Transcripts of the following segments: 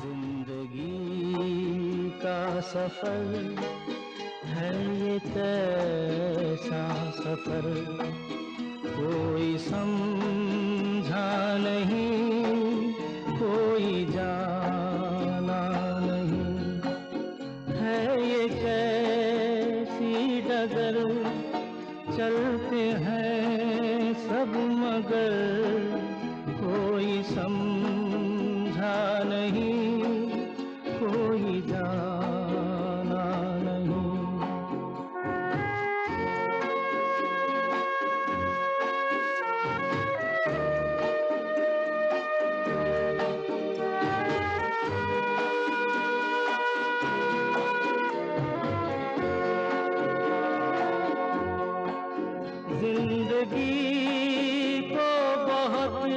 जिंदगी का सफर है ये कैसा सफर, कोई समझा नहीं, कोई जाना नहीं, है ये कैसी डगर, चलते हैं सब मगर कोई समझा नहीं, कोई जाना नहीं। जिंदगी को बहुत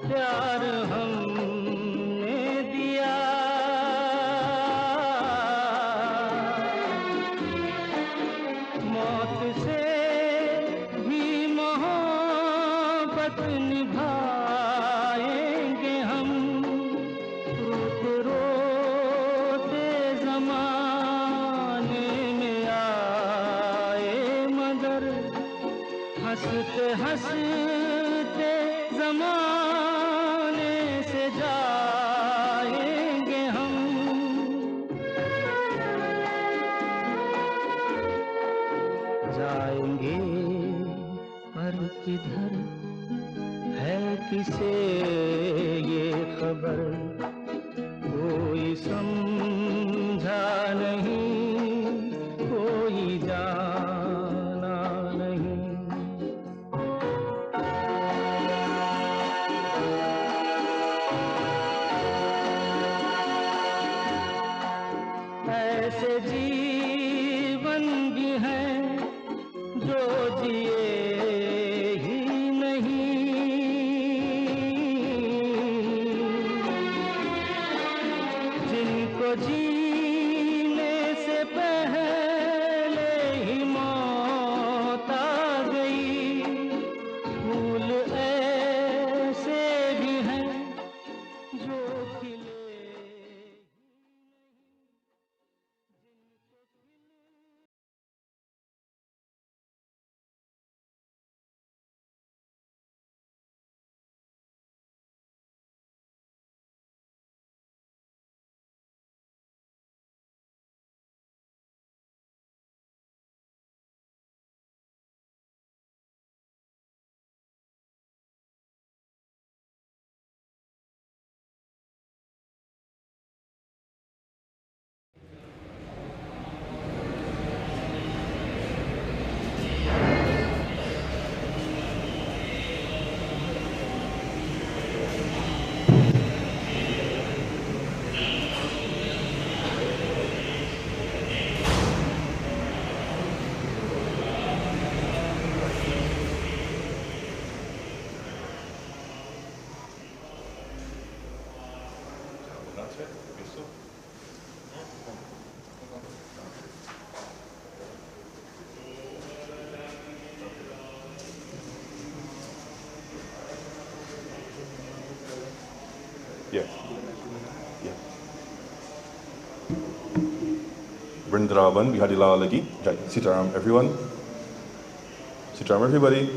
प्यार हमने दिया, मौत से भी मोहब्बत निभाएंगे हम, रोते रोते जमाने में आए मगर हंसते हंसते ज़माने से जाएंगे हम। जाएंगे पर किधर है किसे ये खबर, कोई समझा नहीं, कोई जाना नहीं। ऐसे जीवन भी हैं जो जिए ही नहीं, जिनको जीने से पहले ही मौत आ गई, फूल ऐसे भी हैं जो खिले। Yeah. Yeah. Vrindavan, Bihadila Lagi, Jai Sitaram, everyone. Sitaram, everybody.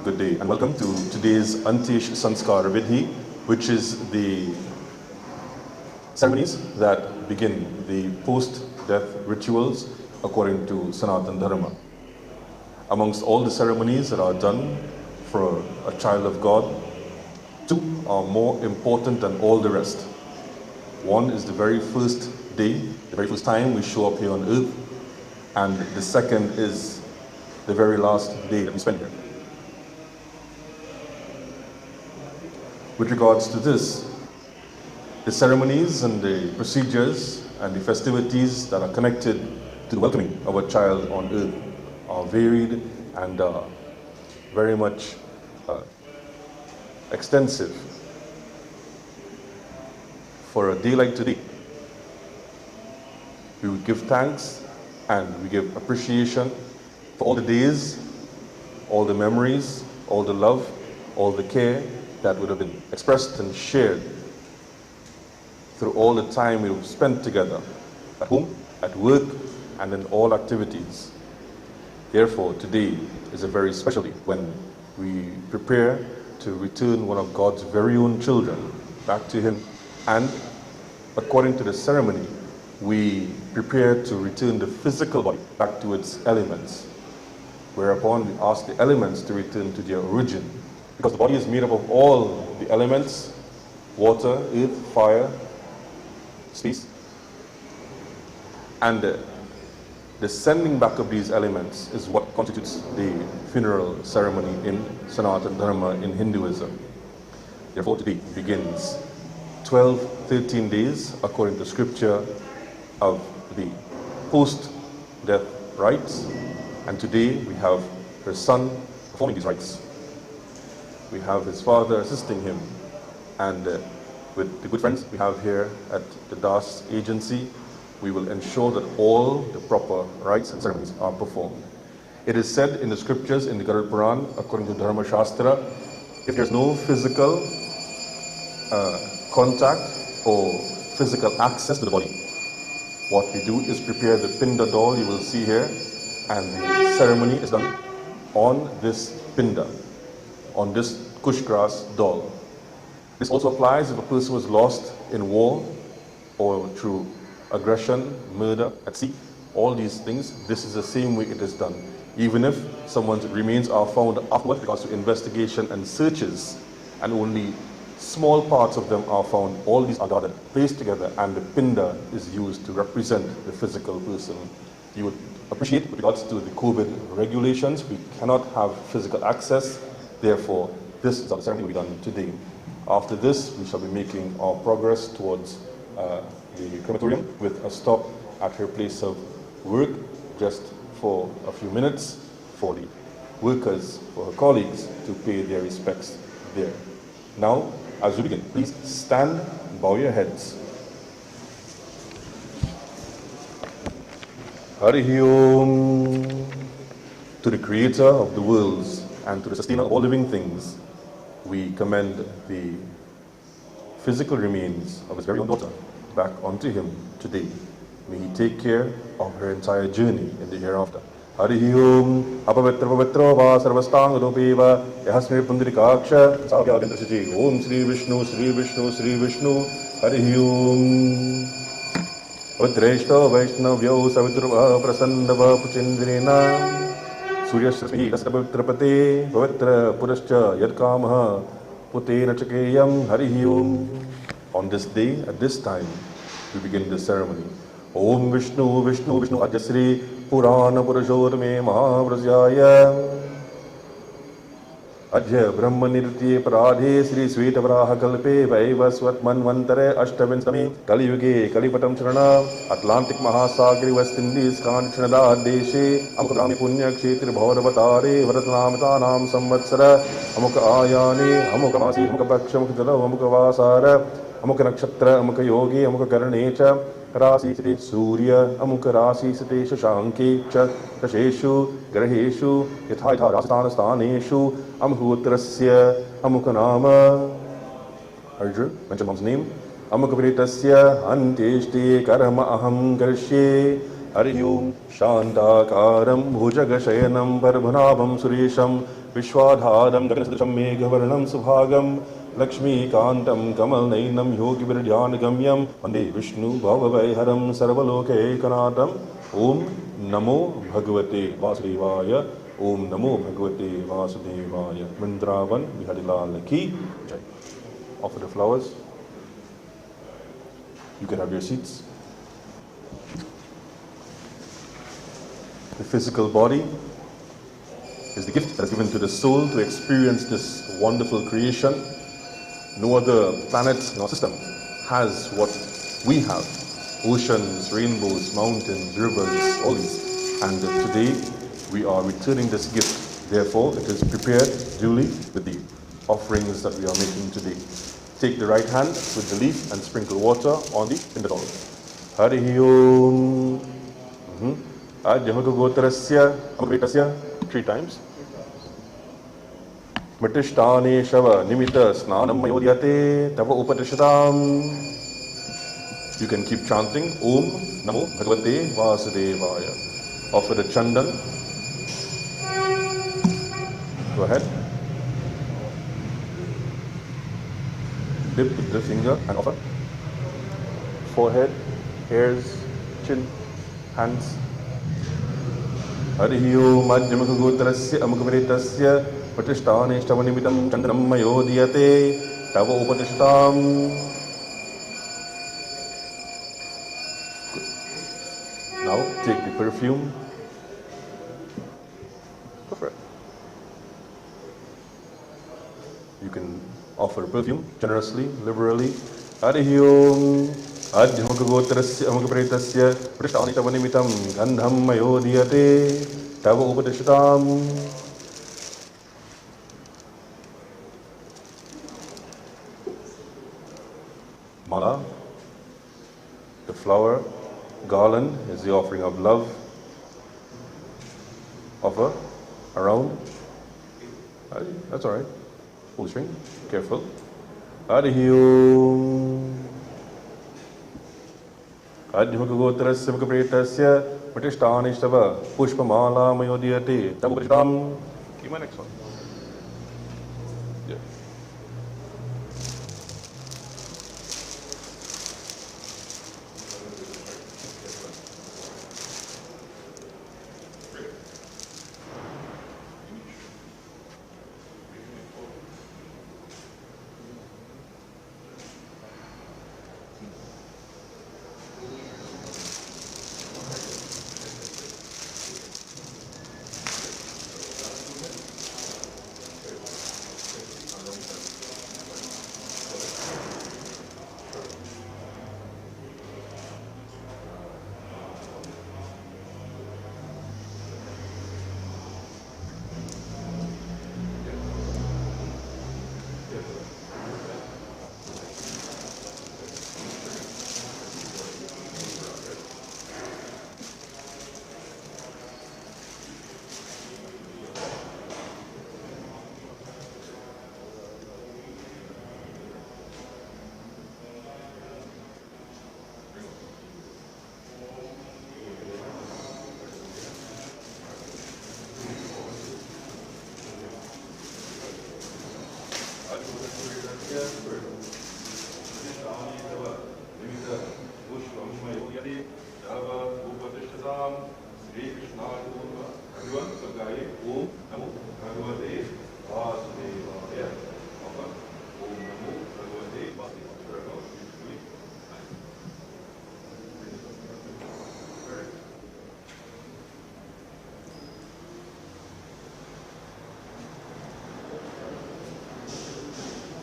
Good day, and welcome to today's Antish Sanskar Vidhi, which is the ceremonies that begin the post-death rituals according to Sanatan Dharma. Amongst all the ceremonies that are done for a child of God, two are more important than all the rest. One is the very first day, the very first time we show up here on earth, and the second is the very last day that we spend here. With regards to this, the ceremonies and the procedures and the festivities that are connected to the welcoming of a child on earth are varied and very much extensive. For a day like today, we would give thanks and we give appreciation for all the days, all the memories, all the love, all the care that would have been expressed and shared through all the time we've spent together, at home, at work, and in all activities. Therefore, today is a very special day when we prepare to return one of God's very own children back to Him, and according to the ceremony, we prepare to return the physical body back to its elements, whereupon we ask the elements to return to their origin, because the body is made up of all the elements: water, earth, fire, space, and the sending back of these elements is what constitutes the funeral ceremony in Sanatana Dharma in Hinduism. Therefore, today begins 13 days, according to scripture, of the post-death rites. And today we have her son performing these rites. We have his father assisting him. And with the good friends we have here at the Das agency, we will ensure that all the proper rites and ceremonies are performed. It is said in the scriptures, in the Garuda Puran, according to Dharma Shastra, if there's no physical contact or physical access to the body, what we do is prepare the pinda doll you will see here, and the ceremony is done on this pinda, on this kush grass doll. This also applies if a person was lost in war or through aggression, murder at sea, all these things. This is the same way it is done. Even if someone's remains are found afterwards because of investigation and searches, and only small parts of them are found, all these are gathered, placed together, and the pinda is used to represent the physical person. You would appreciate, with regards to the COVID regulations, we cannot have physical access. Therefore, this is how the ceremony will be done today. After this, we shall be making our progress towards the crematorium with a stop at her place of work just for a few minutes for the workers, for her colleagues, to pay their respects there. Now, as we begin, please stand, bow your heads. Harihi Om. To the Creator of the worlds and to the Sustainer of all living things, we commend the physical remains of His very own daughter back onto Him today. May He take care of her entire journey in the hereafter. Harihi Om. Apavitra pavitra va sarvastanga rupeva yahasmir Pundit kaksha sabhyabhindrasiji. Om Sri Vishnu, Sri Vishnu, Sri Vishnu. Harihi Om. Vadraishta Vaishnavyo Saviturva Prasannava Puchindrina Suryashrasmi Lasrapavitra Pavitra Purascha Yadkamaha Putena Chakeyam Harihi Om. On this day, at this time, we begin the ceremony. Om Vishnu Vishnu Vishnu Ajasri Purana Purashotame Mahavrajaya Ajya Brahma Nirtye Paradhe Sri Svetavaraha Kalpe Vaivasvat Manvantare Ashtavinstami Kali Yuge Kalipatam Sharana Atlantic Mahasagri West Indies Kanchanada Deshe Amukadami Punya Kshetri Bhauravatare Varatnamitanam Samvatsara Amuka Ayani Amuka Masi Amuka Paksha Amuka Jala Amuka Vasara Amuka Nakshatra Amuka Yogi Amuka Karanecha Rasi Sri Surya Amuka Rasi Sri Shashanki Kasheshu Graheshu Yathaitha Rasthana Staneshu Amhutrasya Amukanama. Arjun, mention mom's name. Amukapiritasya Anteshti Karama Aham Garshye Harihi Om. Shantakaram Bhujagashayanam Barbhanabam Suresham Vishwadharam Gaganasudasham Meghavarnam Subhagam Lakshmi Kantam Kamal Nainam Yogi Virdhyana Gamyam Vande Vishnu Bhavavaiharam Sarvaloke Kanatam. Om Namo Bhagavate Vasudevaya. Om Namo Bhagavate Vasudevaya. Vrindavan Bihadilal Ki Jai. Offer the flowers. You can have your seats. The physical body is the gift that is given to the soul to experience this wonderful creation. No other planet nor system has what we have. Oceans, rainbows, mountains, rivers, all these. And today we are returning this gift. Therefore, it is prepared duly with the offerings that we are making today. Take the right hand with the leaf and sprinkle water on the pindadoll. Harihi Om. Ajyamukagotarasya Amritasya 3 times. Matishtane Shava Nimita Snanam Mayodhyate Tava Upatishatam. You can keep chanting Om Namo Bhagavate Vasudevaya. Offer the chandan. Go ahead. Dip the finger and offer. Forehead, ears, chin, hands. Hariyo Madhyamaka Gotrasya Amukamritasya Patishthane Shtavanimitam Chandanam Mayodiyate Tava Upatishtam. Now take the perfume. Go for it. You can offer perfume generously, liberally. Hariyo Adhyamaka Gotrasya Amukamritasya Patishthane Shtavanimitam Gandham Mayodiyate Tava Upatishtam. Mala, the flower, garland is the offering of love. Offer around. That's all right. Pull the string. Careful. Adhyam. Adhyamaka Gotrasya Makapretasya Patishtanishtava Pushpamala Mayodiyate Tabupashtam. Keep my next one. Yeah.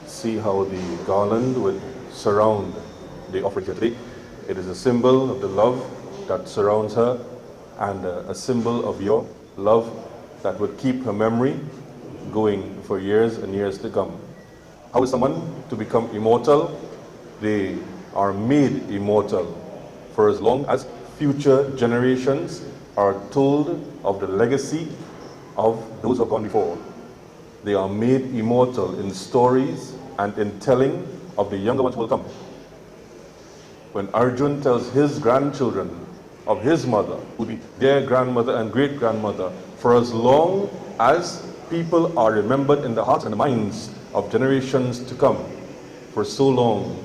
See how the garland would surround the offering today. It is a symbol of the love that surrounds her and a symbol of your love that would keep her memory going for years and years to come. How is someone to become immortal? They are made immortal for as long as future generations are told of the legacy of those who have gone before. They are made immortal in stories and in telling of the younger ones who will come. When Arjun tells his grandchildren of his mother, who will be their grandmother and great-grandmother, for as long as people are remembered in the hearts and the minds of generations to come, for so long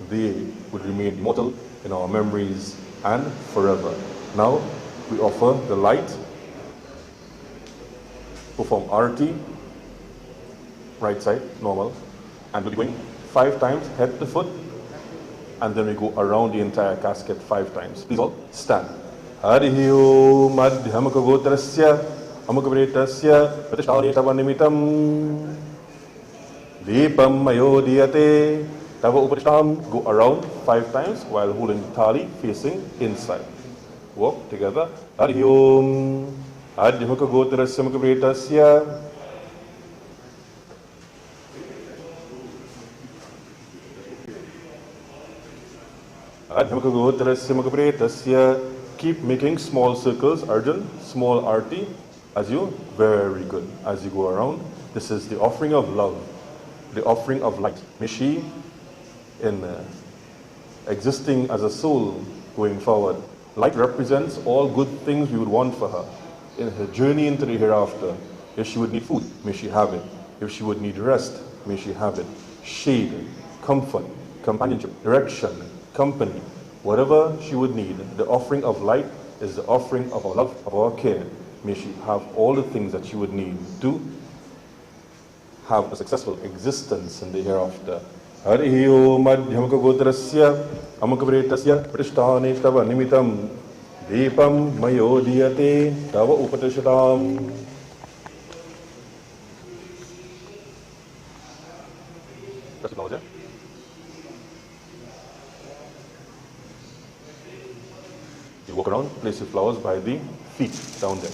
they would remain immortal in our memories and forever. Now we offer the light, perform arati, right side, normal, and we'll be going 5 times head to foot, and then we go around the entire casket 5 times. Please all stand. Hariyo Madhyamaka Gotrasya Amukavretasya Pratishtane Tavanimitam Deepam Mayodiyate Tava Upatishtam. Go around 5 times while holding the thali facing inside. Walk together. Hariyo Madhyamaka Gotrasya Amukavretasya. Keep making small circles, Arjun, small arti, as you, very good, as you go around. This is the offering of love, the offering of light. May she, in existing as a soul going forward. Light represents all good things we would want for her in her journey into the hereafter. If she would need food, may she have it. If she would need rest, may she have it. Shade, comfort, companionship, direction, company, whatever she would need. The offering of light is the offering of our love, of our care. May she have all the things that she would need to have a successful existence in the hereafter. Hari Om Madhyamaka Gotrasya Amakavretasya Pratishthane Tava Nimitam Deepam Mayodiyate Tava Upatishatam. Press the flowers, yeah? You walk around, place your flowers by the feet down there.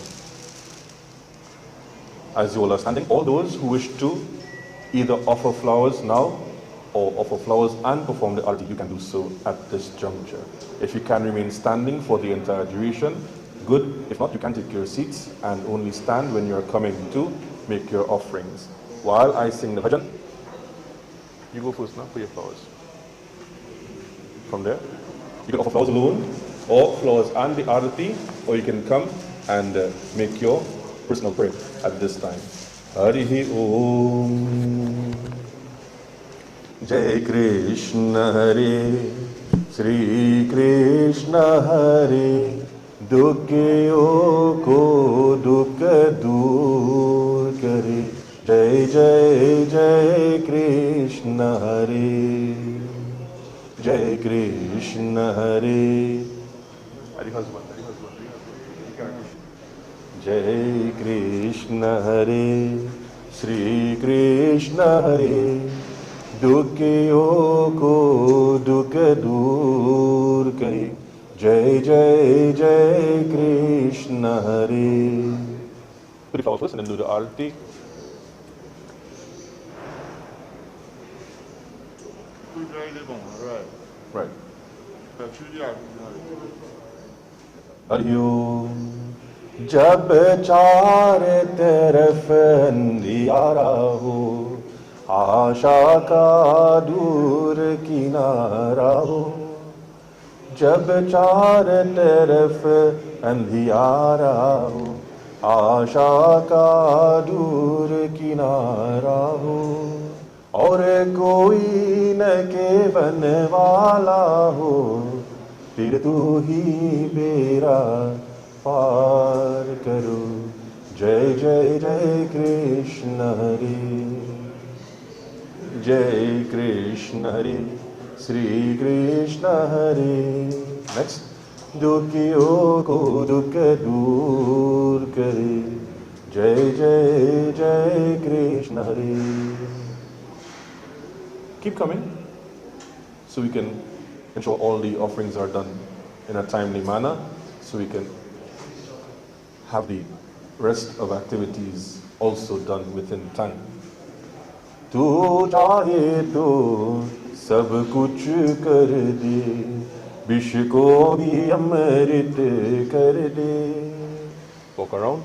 As you all are standing, all those who wish to either offer flowers now or offer flowers and perform the arati, you can do so at this juncture. If you can remain standing for the entire duration, good. If not, you can take your seats and only stand when you're coming to make your offerings. While I sing the bhajan, you go first now for your flowers. From there, you can offer flowers alone, or flowers and the arati, or you can come and make your personal prayer at this time. Harihi Om. Jai Krishna Hare, Sri Krishna Hare, Dukhiyon ko dukh dur kare. Jai Jai Jai Krishna Hare, Jai Krishna Hare. Jai Krishna Hare, Sri Krishna Hare, Dukhiyon ko dukh dur kare. Jai Jai Jai Krishna Hare. Put the flower first and then do the arati. Right. Hari Om. जब चारे तरफ अंधियारा हो, आशा का दूर किनारा हो. जब चारे तरफ अंधियारा हो, आशा का दूर किनारा हो. और कोई न केवन वाला हो, फिर तू ही बेरा पार करो. जय जय जय कृष्ण हरे, जय कृष्ण हरे, श्री कृष्ण हरे. नेक्स्ट. दुखियों को दुख दूर करे. जय जय जय कृष्ण हरे. Keep coming so we can ensure all the offerings are done in a timely manner, so we can have the rest of activities also done within time. Tu chahe to sab kuch kar de, vish ko bhi amrit kar de. Walk around.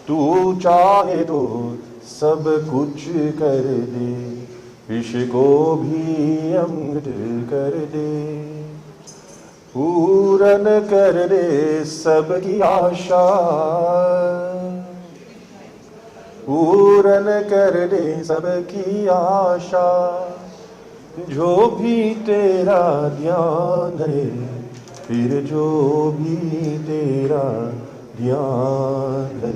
Tu chahe to sab kuch kar de, vish ko bhi amrit kar de. पूरन कर दे सबकी आशा, पूरन कर दे सबकी आशा. जो भी तेरा ध्यान है, फिर जो भी तेरा ध्यान है.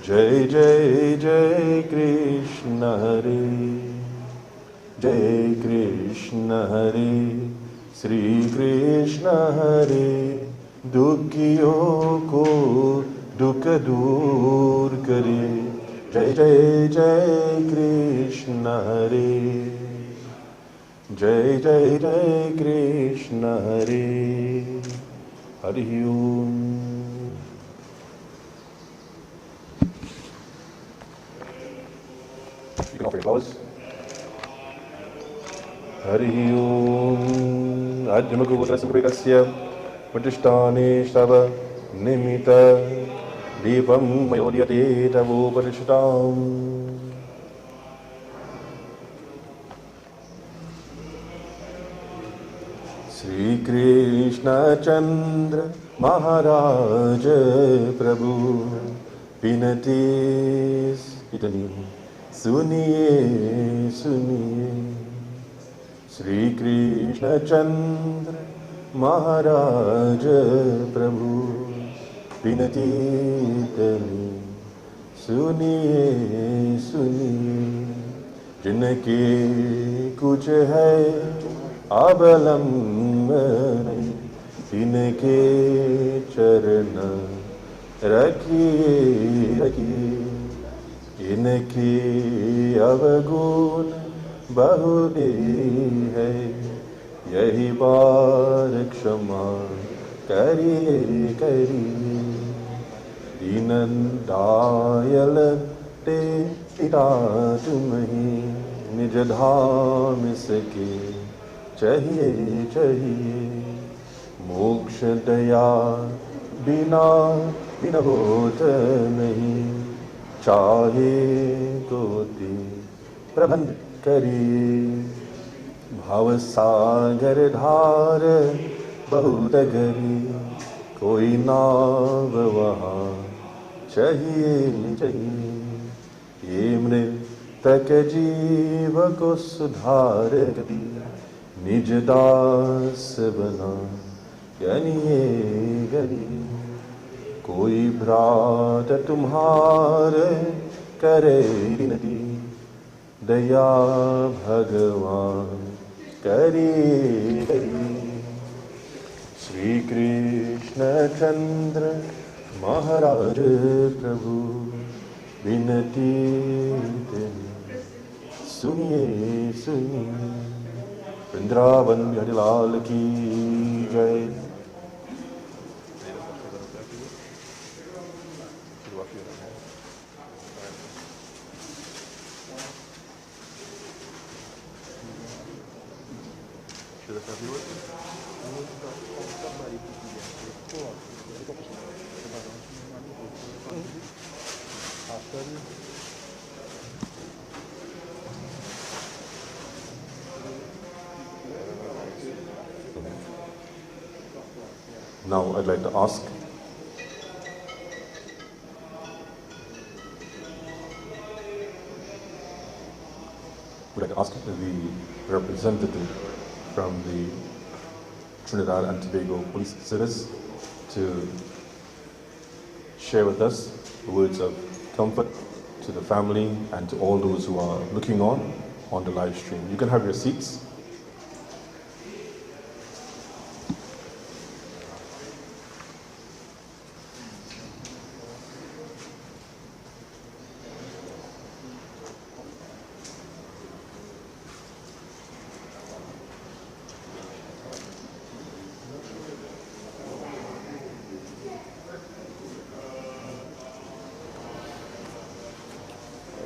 जय जय जय कृष्ण हरे, जय कृष्ण हरे, श्री कृष्ण हरे. दुखियों को दुख दूर करे. जय जय जय कृष्ण हरे, जय जय जय कृष्ण हरे. हरि ओम. You can offer your flowers. Hari Om. Adhyamaka Gotrasya Pratishthane Tava Nimita Deepam Mayodiyate Tavo Parishatam. Shri Krishna Chandra Maharaj Prabhu Vinati Itani Suniye Suniye Shri Krishna Chandra Maharaj Prabhu Vinati Itani Suniye Suniye जिनके कुछ है अवलंबन इनके चरण रखिए रखिए इनके अवगुण बहुते है यही बार क्षमा करिए करिए दीनदयाल ते पिता तुम्हें निज धाम सके चाहिए चाहिए मोक्ष दया बिना बिना होत नहीं चाहे कोटि प्रबंध करिए भाव सागर धार बहुत गरी कोई नाव वहाँ चाहिए चाहिए ये मृतक जीव को सुधार गति निज दास बना गनिए गनिए कोई भ्रात तुम्हारे करे विनती दया भगवान करिए करिए श्री कृष्ण चंद्र महाराज प्रभु विनती सुनिए सुनिए वृंदावन बिहारी लाल की जय Now I'd like to ask the representative from the Trinidad and Tobago Police Service to share with us words of comfort to the family and to all those who are looking on the live stream. You can have your seats.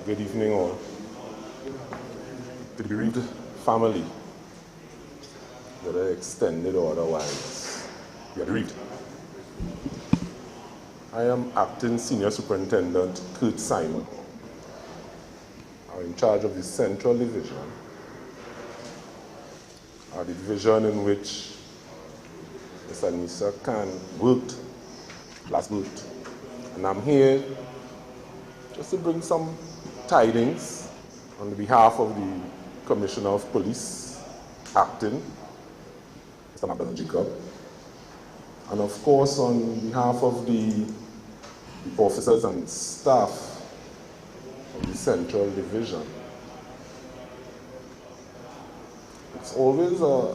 Good evening all. To the bereaved family, whether extended or otherwise, we are bereaved. I am Acting Senior Superintendent Kurt Simon. I'm in charge of the Central Division, the division in which Ms. Anisa last worked. And I'm here just to bring some tidings on behalf of the Commissioner of Police, Acting, Mr. Jacob, and of course on behalf of the officers and staff of the Central Division. It's always a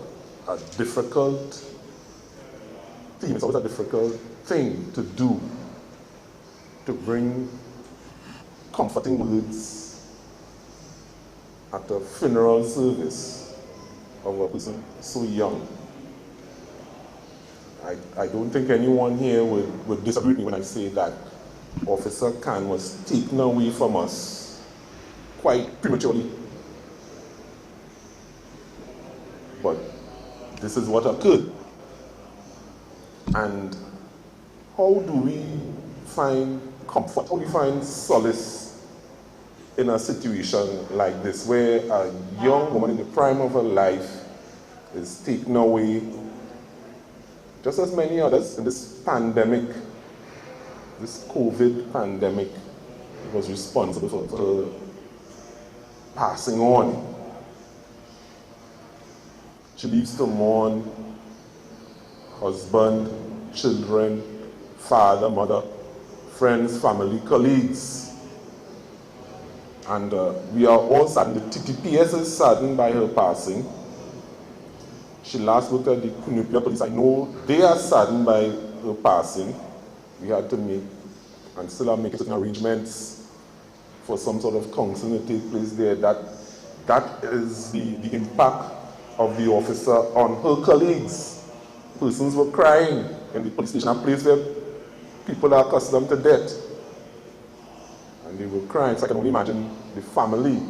difficult thing, it's always a difficult thing to do, to bring comforting words at a funeral service of a person so young. I don't think anyone here would disagree with me when I say that Officer Khan was taken away from us quite prematurely. But this is what occurred. And how do we find comfort, how do we find solace in a situation like this, where a young woman in the prime of her life is taken away just as many others in this pandemic, this COVID pandemic, was responsible for her passing on. She leaves to mourn husband, children, father, mother, friends, family, colleagues. And we are all saddened. The TTPS is saddened by her passing. She last worked at the Kunupia police. I know they are saddened by her passing. We had to make, and still are making certain arrangements for some sort of counseling to take place there. That is the impact of the officer on her colleagues. Persons were crying in the police station, a place where people are accustomed to death. And they were crying, so I can only imagine the family,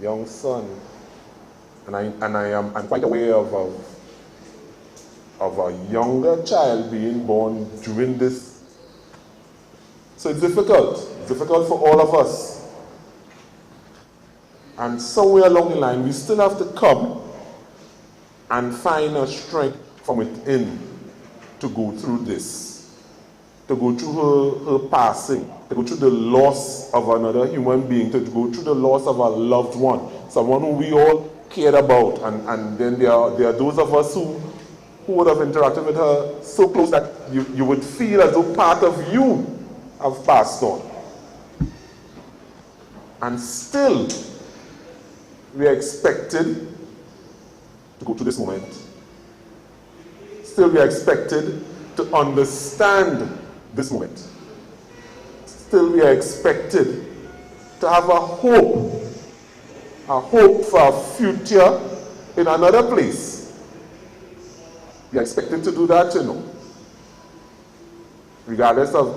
young son. And I'm quite aware of a younger child being born during this. So it's difficult for all of us. And somewhere along the line, we still have to come and find a strength from within to go through this, to go through her passing, to go through the loss of another human being, to go through the loss of a loved one, someone who we all cared about. And then there are those of us who would have interacted with her so close that you would feel as though part of you have passed on. And still, we are expected to go through this moment. Still, we are expected to understand this moment. Still, we are expected to have a hope for a future in another place. We are expected to do that, regardless of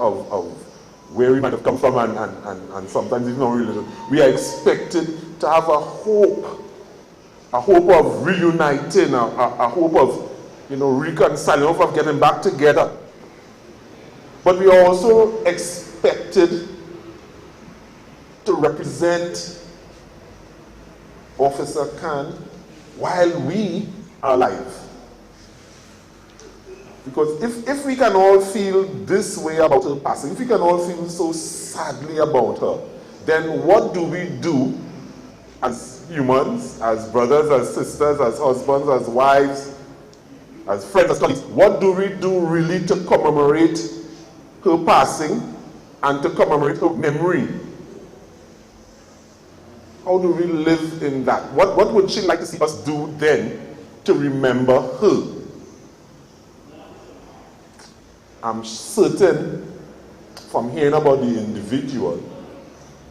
where we might have come from and sometimes even our religion. We are expected to have a hope of reuniting, a hope of reconciling, a hope of getting back together. But we are also expected to represent Officer Khan while we are alive. Because if we can all feel this way about her passing, if we can all feel so sadly about her, then what do we do as humans, as brothers, as sisters, as husbands, as wives, as friends, as colleagues? What do we do really to commemorate her passing and to commemorate her memory? How do we live in that? What would she like to see us do then to remember her? I'm certain from hearing about the individual,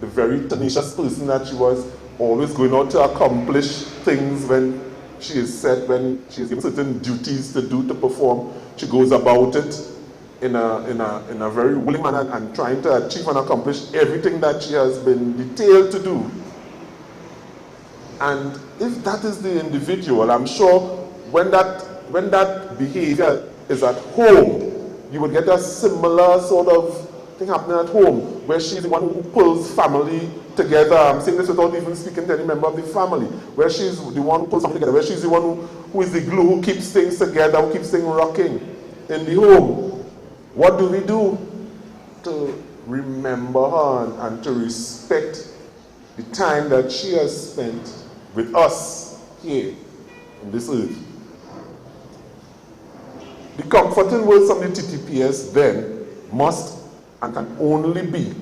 the very tenacious person that she was, always going out to accomplish things when she is set, when she is given certain duties to do, to perform. She goes about it in a very willing manner and trying to achieve and accomplish everything that she has been detailed to do. And if that is the individual, I'm sure when that behavior is at home, you would get a similar sort of thing happening at home, where she's the one who pulls family together. I'm saying this without even speaking to any member of the family. Where she's the one who pulls family together, where she's the one who is the glue, who keeps things together, who keeps things rocking in the home. What do we do to remember her and to respect the time that she has spent with us here in this earth? The comforting words from the TTPS then must and can only be,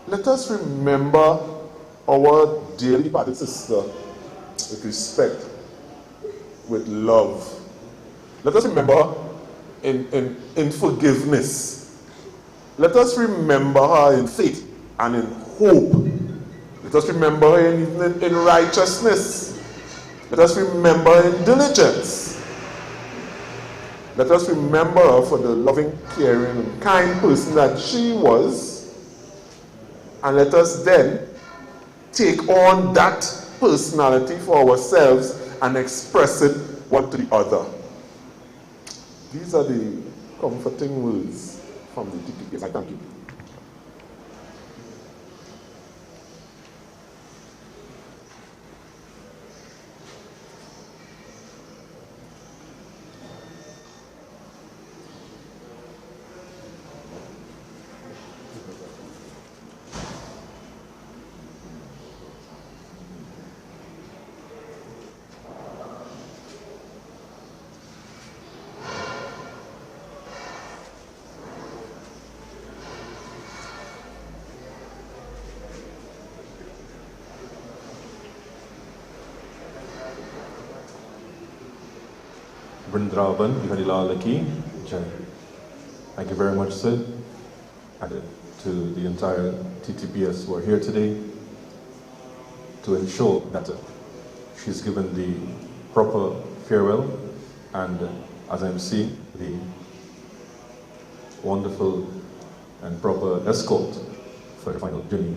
let us remember our dearly departed sister with respect, with love. Let us remember in forgiveness. Let us remember her in faith and in hope. Let us remember her in righteousness. Let us remember her in diligence. Let us remember her for the loving, caring, and kind person that she was. And let us then take on that personality for ourselves and express it one to the other. These are the comforting words from the TTPS. I thank you. Vrindavan Bihari Ki Jai. Thank you very much, Sid, and to the entire TTPS who are here today to ensure that she's given the proper farewell and, as I'm seeing, the wonderful and proper escort for the final journey.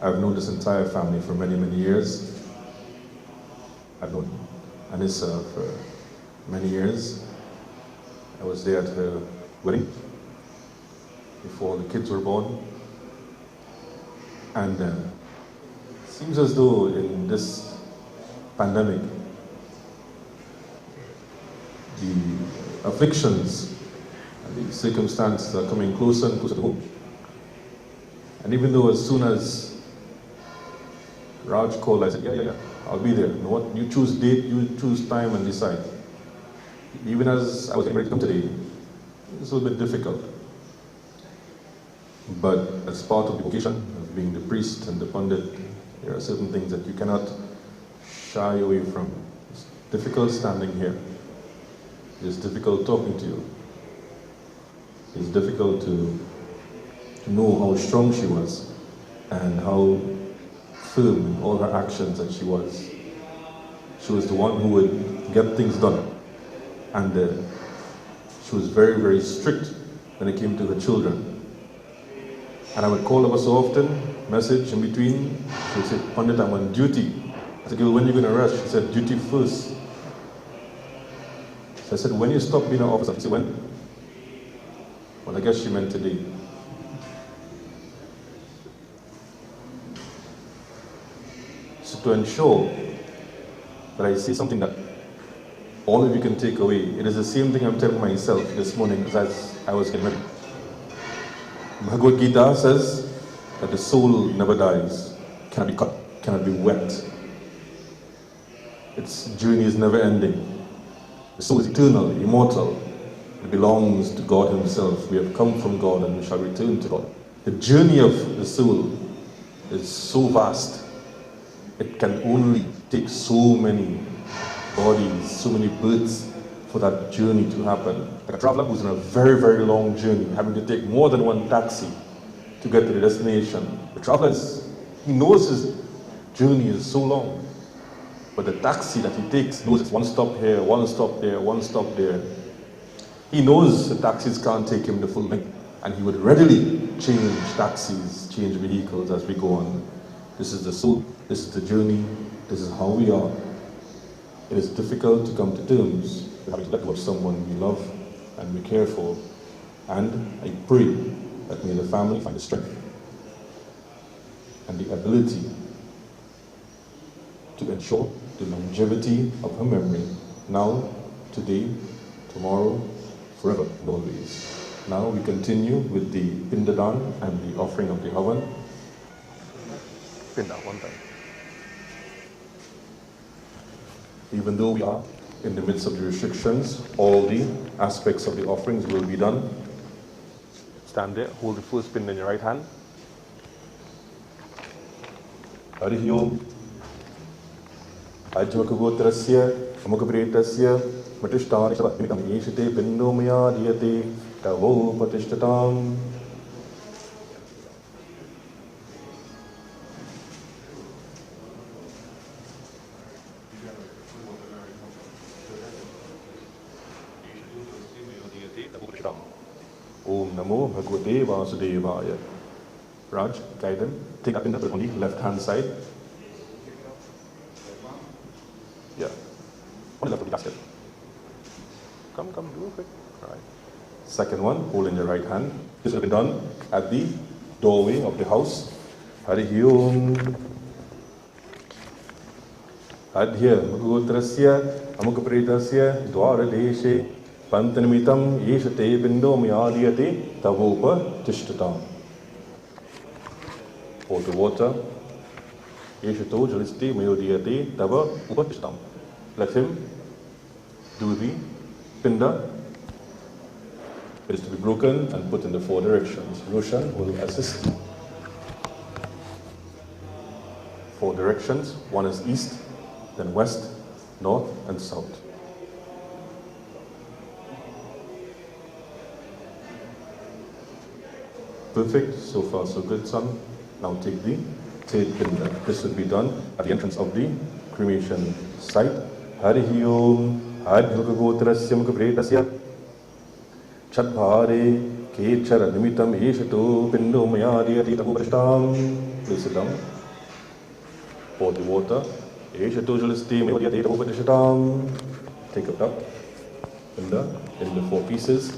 I've known this entire family for many, many years. I've known Anisa for many years. I was there at her wedding before the kids were born. And it seems as though in this pandemic, the afflictions and the circumstances are coming closer and closer to home. And even though as soon as Raj called, I said, yeah, I'll be there. You know what? You choose date, you choose time and decide. Even as I was getting ready to come today, it's a little bit difficult. But as part of the vocation of being the priest and the Pundit, there are certain things that you cannot shy away from. It's difficult standing here. It's difficult talking to you. It's difficult to know how strong she was and how firm in all her actions that she was. She was the one who would get things done. And she was very, very strict when it came to her children. And I would call her so often, message in between. She would say, Pundit, I'm on duty. I said, girl, when are you going to rest? She said, duty first. So I said, when you stop being an officer? She said, when? Well, I guess she meant today. So to ensure that I say something that all of you can take away, it is the same thing I'm telling myself this morning as I was getting ready. Bhagavad Gita says that the soul never dies, cannot be cut, cannot be wet. Its journey is never ending. The soul is eternal, immortal. It belongs to God Himself. We have come from God and we shall return to God. The journey of the soul is so vast. It can only take so many bodies, so many births for that journey to happen. Like a traveler who's on a very, very long journey, having to take more than one taxi to get to the destination. The traveler, he knows his journey is so long, but the taxi that he takes knows it's one stop here, one stop there, one stop there. He knows the taxis can't take him the full length, and he would readily change taxis, change vehicles as we go on. This is the soul, this is the journey, this is how we are. It is difficult to come to terms with having to let go of someone we love and we care for. And I pray that may the family find the strength and the ability to ensure the longevity of her memory, now, today, tomorrow, forever and always. Now we continue with the Pindadan and the offering of the Havan. Pinda, one time. Even though we are in the midst of the restrictions, all the aspects of the offerings will be done. Stand there, hold the first pin in your right hand. Hari Om. Ajvakagotrasya, Amukapretasya, Matishtan, Mikam Yeshite, Pindomaya, Diate, Tavo, Patishtatam. Om Namo Bhagavate Vasudevaya. Raj, guide them. Take up in the on the left hand side. Yeah. On the left of the basket. Come, do it quick. Alright. Second one, hold in your right hand. This will be done at the doorway of the house. Hari Om. Adhya Bhagagotrasya Amukapretasya Dwara Deshe Pantanimitam Yeshate Bindo Myadiyate Tavopa Tishtatam. Pour the water. Yeshato Jaliste Mayodiyate Tava Upatishtam. Let him do the Pinda. It is to be broken and put in the four directions. Roshan will assist. Four directions. One is east, then west, north, and south. Perfect. So far, so good, son. Now take the Ted Pinda. This will be done at the entrance of the cremation site. Harihi Om Adhukagotrasya Mukhapretasya Chatbhare Kechara Nimitam Eshato Pindo Mayadi Atitapuprashtam. Place it down. Pour the water. Eshato Jaliste Mayadi Atitapuprashtam. Take a cup. Pinda in the 4 pieces.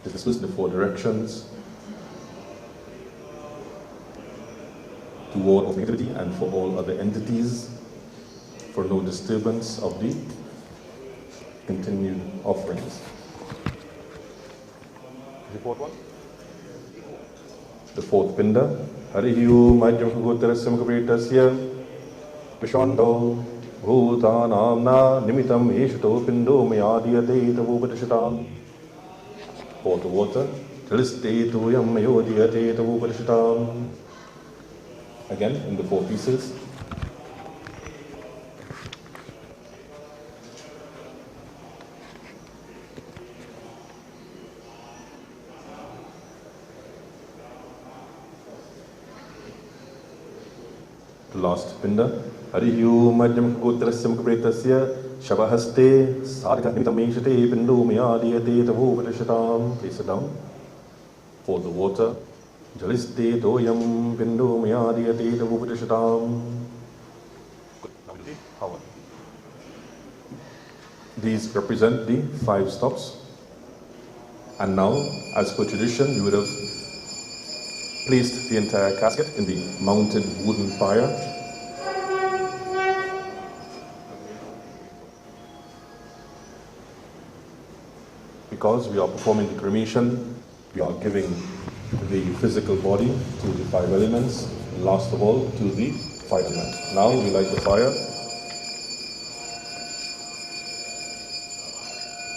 This is the 4 directions. To ward of negativity and for all other entities, for no disturbance of the continued offerings. The 4th one? The 4th Pinda. Harihi Om Ajyamkagotrasya Mukhapretasya Vishwanto Bhutanamna Nimitam Eshato Pindo Mayadiyate Tavupadishatam. Pour the water. Jaliste Tuyam Mayodiyate Tavupadishatam. Again, in the 4 pieces. The last Pinda. Harihi Om Ajyamkagotrasya Mukhapretasya Shavahaste Sadhika Nitameshate Pindo Mayadiyate Tavupadishatam. Place it down. Pour the water. Jaliste Toyam Pindo Mayadiyate Tavupadishatam. Good. Now we do the Havan. These represent the 5 stops. And now, as per tradition, you would have placed the entire casket in the mounted wooden pyre. Because we are performing the cremation, we are giving the physical body to the 5 elements, and last of all to the fire element. Now we light the fire.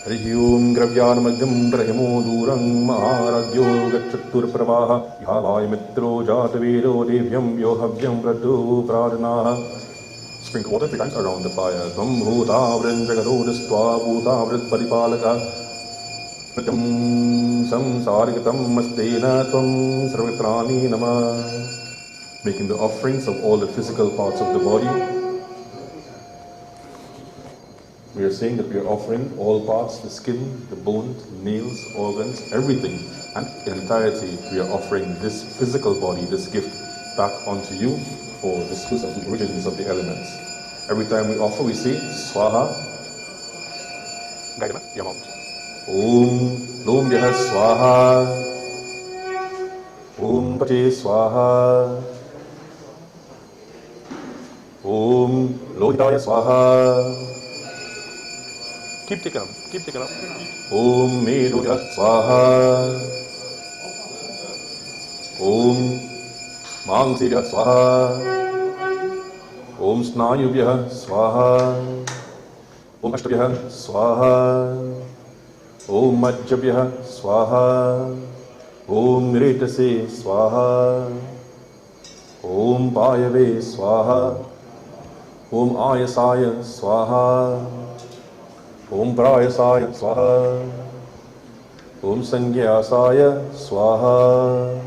Harihi Om Gravyanamadyam Brahmo Durang Maharagyo Gachatur Pravaha Yhavaya Mitro Jatavedo Devyam Yohavyam Pradu Pradanaha. Sprinkle water 3 times around the fire. Tvam Bhutavrin Jagarodistva Bhutavrit Paripalaka Samsarigatam Mastena Tvam Sarvatrani Nama. Making the offerings of all the physical parts of the body. We are saying that we are offering all parts, the skin, the bones, nails, organs, everything, and in entirety we are offering this physical body, this gift, back onto you for the source of the origins of the elements. Every time we offer, we say Swaha. Guide your mouth. Om Lom Yah Swaha. Om Pache Swaha. Om Lohitaya Swaha. Keep taking up. Om Medhoya Swaha. Om Mangsirya Swaha. Om Snayubhya Swaha. Om Ashtabhya Swaha. Om Majjabhya Swaha. Om Retase Swaha. Om Payave Swaha. Om Ayasaya Swaha. Om Prayasaya Swaha. Om Sangyasaya Swaha.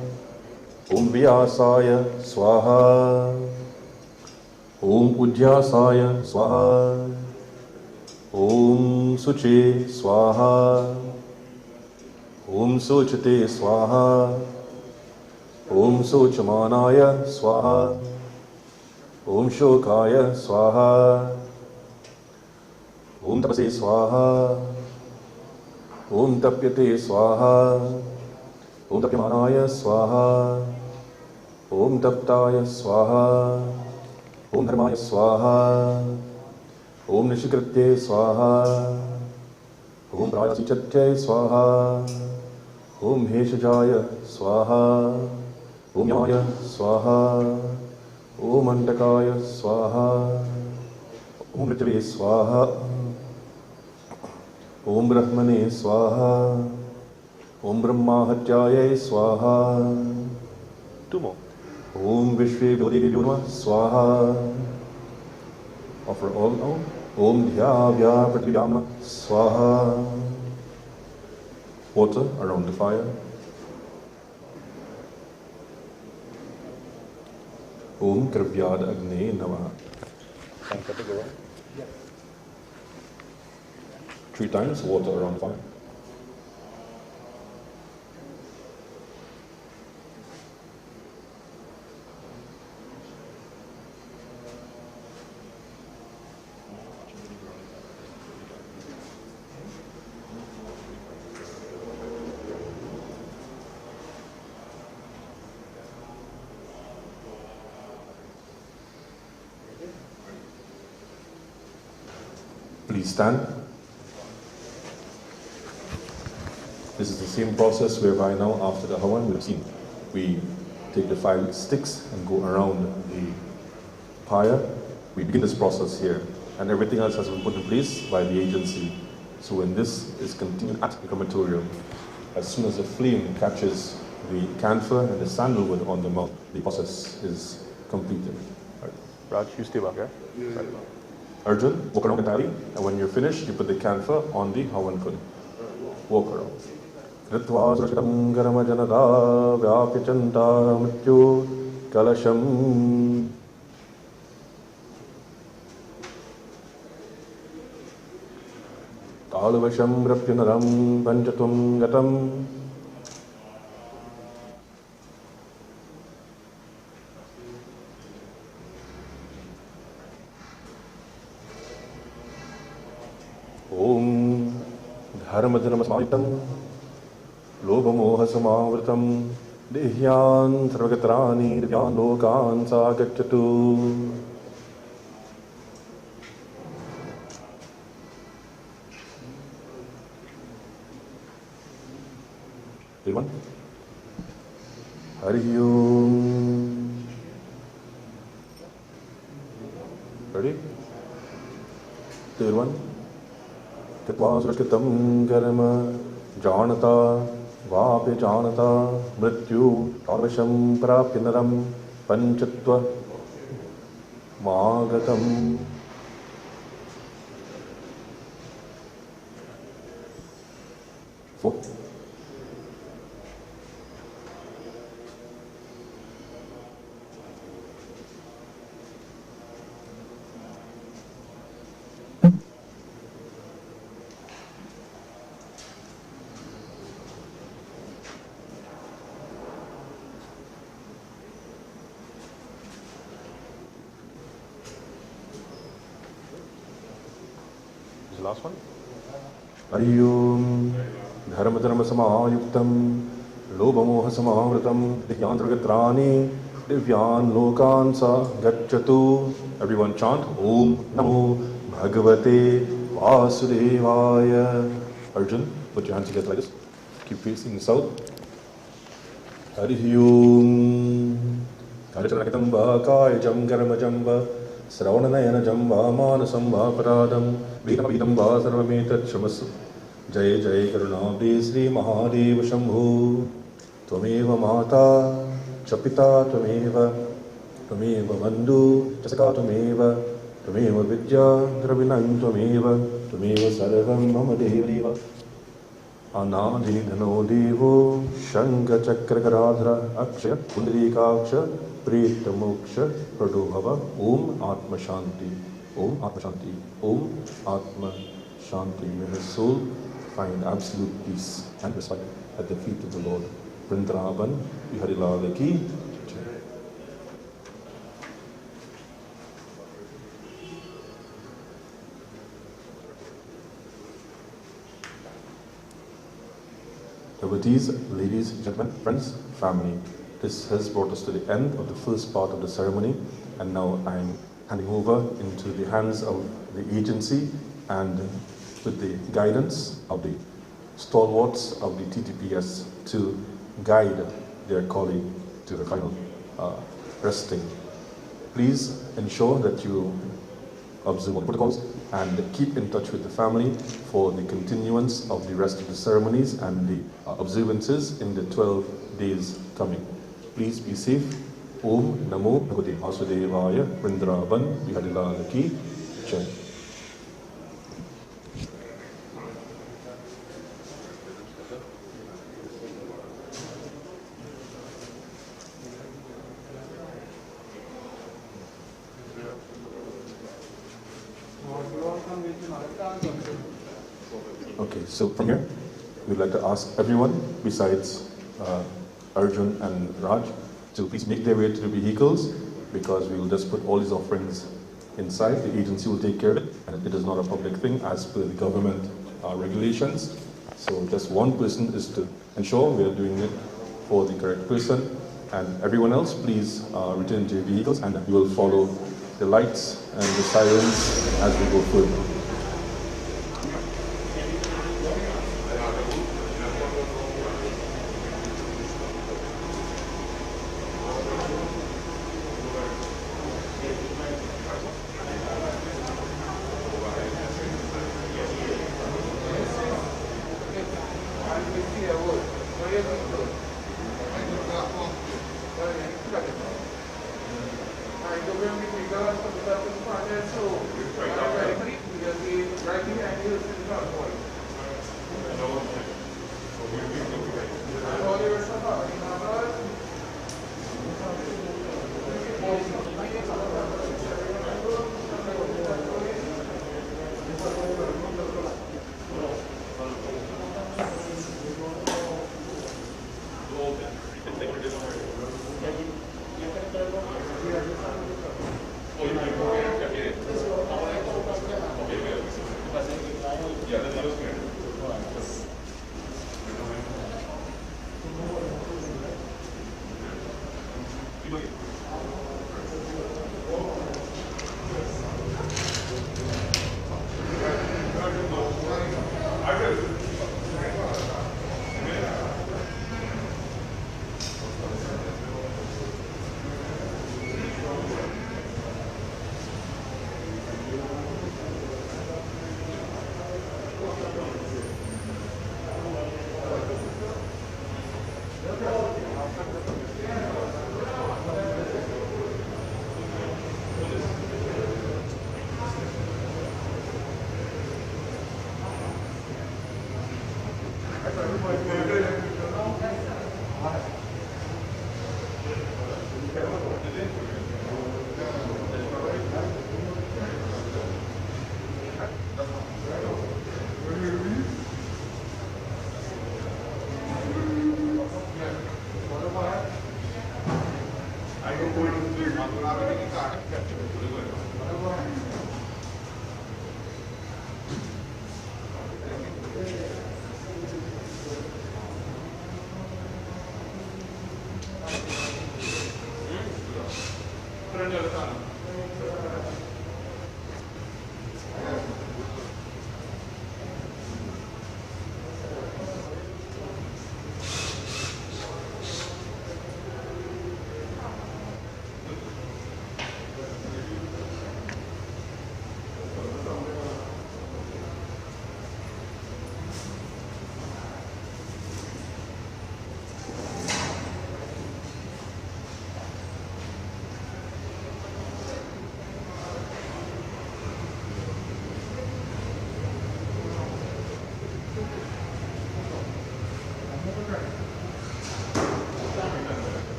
Om Vyasaya Swaha. Om Ujjasaya Swaha. Om Suche Swaha. Om Suchate Swaha. Om Suchamanaya Swaha. Om Shokaya Swaha. Om Tapase Swaha. Om Tapyate Swaha. Om Tapyamanaya Swaha. Om Taptaya Swaha. Om Dharmaya Swaha. Om Nishikritye Swaha. Om Prayasichatye Swaha. Om Heshajaya Swaha. Om Yamaya Swaha. Om Antakaya Swaha. Om Ritve Swaha. Om Brahmane Swaha. Om Brahmahatyaya Swaha. 2 more. Om Vishve Vyodevyunva Swaha. Offer all now. Om Dhyavya Pratibhyama Swaha. Water around the fire. Om Krivyad Agne Namaha. Sankata go on. 3 times, water around fire. Please stand. This is the same process whereby now after the Havan we've seen, we take the 5 sticks and go around the pyre. We begin this process here, and everything else has been put in place by the agency. So when this is continued at the crematorium, as soon as the flame catches the camphor and the sandalwood on the mouth, the process is completed. Right. Raj, you stay back, yeah? Right. Arjun, walk around entirely, and when you're finished, you put the camphor on the Havan kun. Walk around. Kritva srashtam garama janada vyapyachanta mrityu kalasham. Talavasham rapyunaram panchatum gatam. Om Dharmadharmasmaitam Lobhamohasamavritam Dehyan Sarvagatrani Divyan Lokan Sagachatu. Everyone? Hari Om. Ready? Third one. Kitvasurkitam karma janata vapi janata mrityu tarvasham prapinaram panchatva magatam. Fourth. Last one. Hari Om Dharma Samayuktam Lobhamoha Samavritam Dihyantragatrani Divyan Lokan Sa Gachatu. Everyone chant Om Namo Bhagavate Vasudevaya. Arjun, put your hands together like this. Keep facing south. Hari Om Karacharakatam Kayajam Karamajamba Sravananayana Jamba Manasamba Paradam Vidam Va Sarvametat Shamasu Jai Jai Karunabde Sri Mahadev Shambhu Tvameva Mata Chapita Tvameva Bandhu Chasaka Tvameva Vidya Dravinam Tvameva Sarvam Mama Deva Anadi Dhano Devo Shanga Chakra Garadhara Akshaya Pundrikaksha Preta Moksha Pradobhava. Om Atma Shanti. Om Atma Shanti. Om Atma Shanti. May his soul find absolute peace and respite at the feet of the Lord. Vrindavan Viharilala Ki. Devotees, ladies, gentlemen, friends, family, this has brought us to the end of the first part of the ceremony, and now I'm handing over into the hands of the agency and with the guidance of the stalwarts of the TTPS to guide their colleague to the final resting. Please ensure that you observe all protocols and keep in touch with the family for the continuance of the rest of the ceremonies and the observances in the 12 days coming. Please be safe. Om Namo Bhagavate Vasudevaya. Vrindavan Viharilala Ki Jai. Okay, so from here, we'd like to ask everyone besides Arjun and Raj to please make their way to the vehicles, because we will just put all these offerings inside. The agency will take care of it, and it is not a public thing as per the government regulations. So just one person is to ensure we are doing it for the correct person, and everyone else, please return to your vehicles, and we will follow the lights and the sirens as we go further.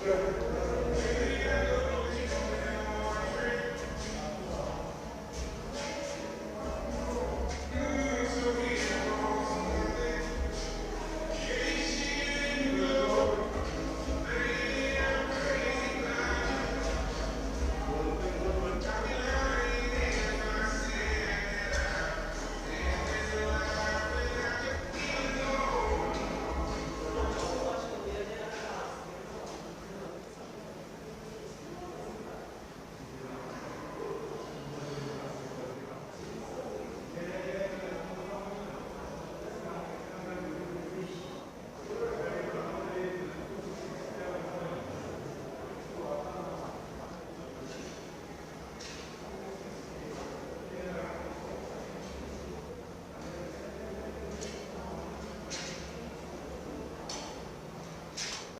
Good.